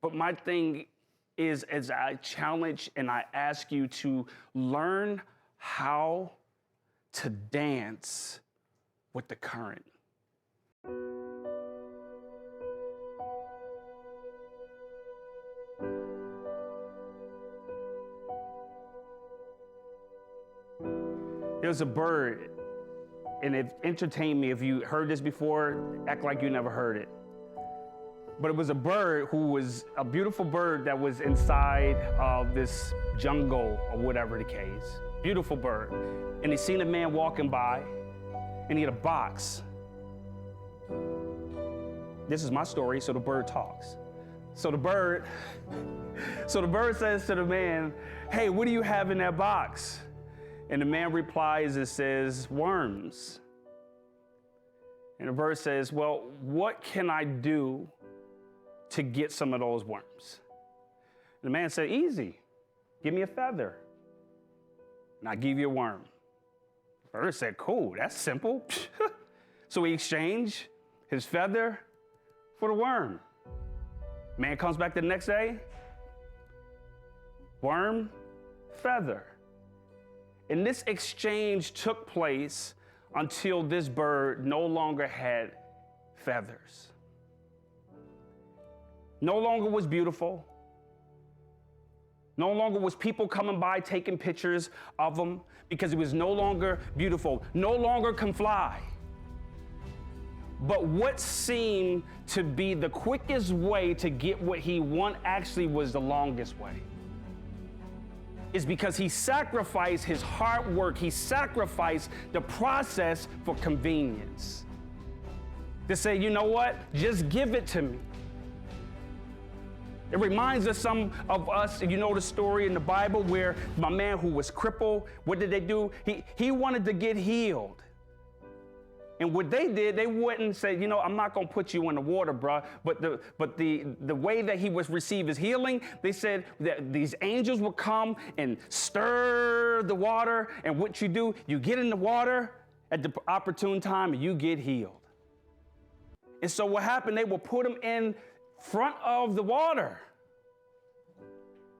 But my thing is, as I challenge and I ask you to learn how to dance with the current. There's a bird, and it entertained me. If you heard this before, act like you never heard it. But it was a bird who was a beautiful bird that was inside of this jungle or whatever the case. Beautiful bird. And he seen a man walking by, and he had a box. This is my story, so the bird talks. So the bird says to the man, "Hey, what do you have in that box?" And the man replies and says, "Worms." And the bird says, "Well, what can I do to get some of those worms?" And the man said, "Easy, give me a feather, and I'll give you a worm." The bird said, "Cool, that's simple." So he exchanged his feather for the worm. Man comes back the next day, worm, feather. And this exchange took place until this bird no longer had feathers. No longer was beautiful. No longer was people coming by taking pictures of him because he was no longer beautiful, no longer can fly. But what seemed to be the quickest way to get what he wanted actually was the longest way. Is because he sacrificed his hard work, he sacrificed the process for convenience. To say, you know what, just give it to me. It reminds us some of us, you know the story in the Bible where my man who was crippled, what did they do? He wanted to get healed. And what they did, they wouldn't say, you know, I'm not going to put you in the water, bruh. But the way that he was receive his healing, they said that these angels would come and stir the water. And what you do, you get in the water at the opportune time and you get healed. And so what happened, they would put him in front of the water.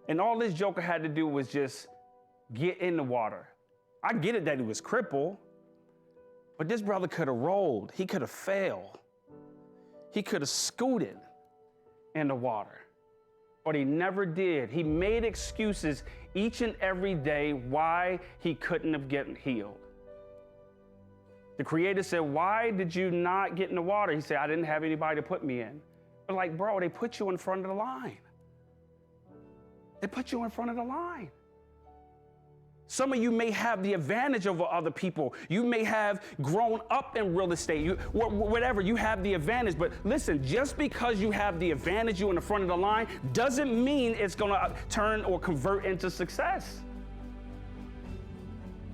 And all this joker had to do was just get in the water. I get it that he was crippled. But this brother could have rolled. He could have fell. He could have scooted in the water. But he never did. He made excuses each and every day why he couldn't have gotten healed. The Creator said, "Why did you not get in the water?" He said, "I didn't have anybody to put me in." But like, bro, they put you in front of the line. They put you in front of the line. Some of you may have the advantage over other people. You may have grown up in real estate, whatever, you have the advantage. But listen, just because you have the advantage, you in the front of the line, doesn't mean it's gonna turn or convert into success.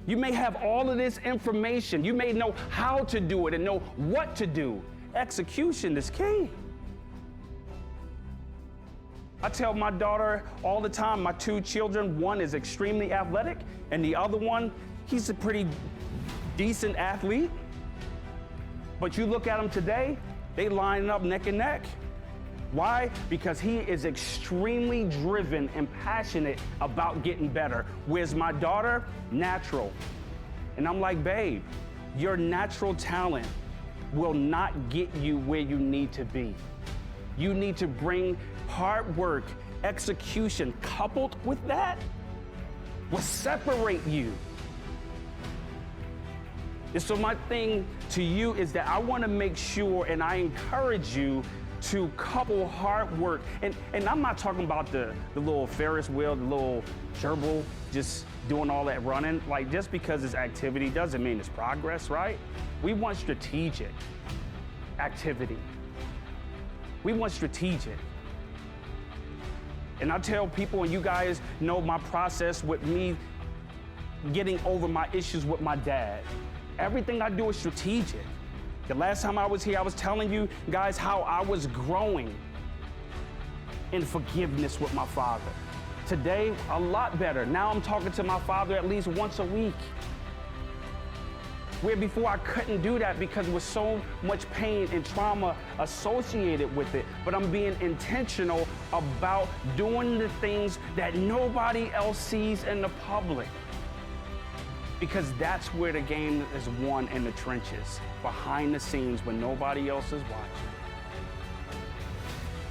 You may have all of this information. You may know how to do it and know what to do. Execution is key. I tell my daughter all the time, my two children, one is extremely athletic, and the other one, he's a pretty decent athlete. But you look at them today, they line up neck and neck. Why? Because he is extremely driven and passionate about getting better. Whereas my daughter, natural. And I'm like, babe, your natural talent will not get you where you need to be. You need to bring hard work, execution, coupled with that will separate you. And so my thing to you is that I want to make sure, and I encourage you to couple hard work. And I'm not talking about the little Ferris wheel, the little gerbil, just doing all that running. Like, just because it's activity doesn't mean it's progress, right? We want strategic activity. We want strategic. And I tell people, and you guys know my process with me getting over my issues with my dad. Everything I do is strategic. The last time I was here, I was telling you guys how I was growing in forgiveness with my father. Today, a lot better. Now I'm talking to my father at least once a week. Where before I couldn't do that because there was so much pain and trauma associated with it. But I'm being intentional about doing the things that nobody else sees in the public. Because that's where the game is won, in the trenches, behind the scenes, when nobody else is watching.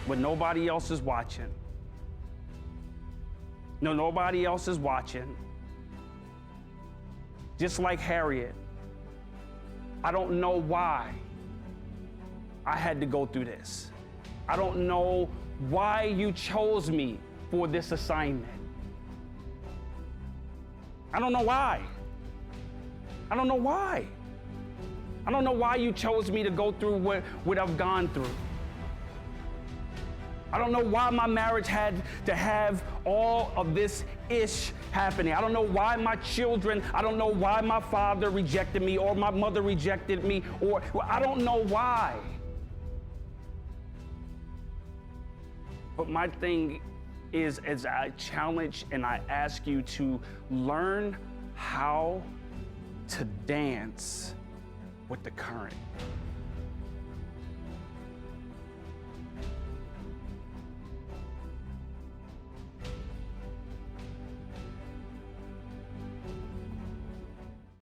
When nobody else is watching. No, nobody else is watching. Just like Harriet, I don't know why I had to go through this. I don't know why you chose me for this assignment. I don't know why. I don't know why. I don't know why you chose me to go through what I've gone through. I don't know why my marriage had to have all of this ish happening. I don't know why my children, I don't know why my father rejected me or my mother rejected me, or I don't know why. But my thing is, as I challenge and I ask you to learn how to dance with the current.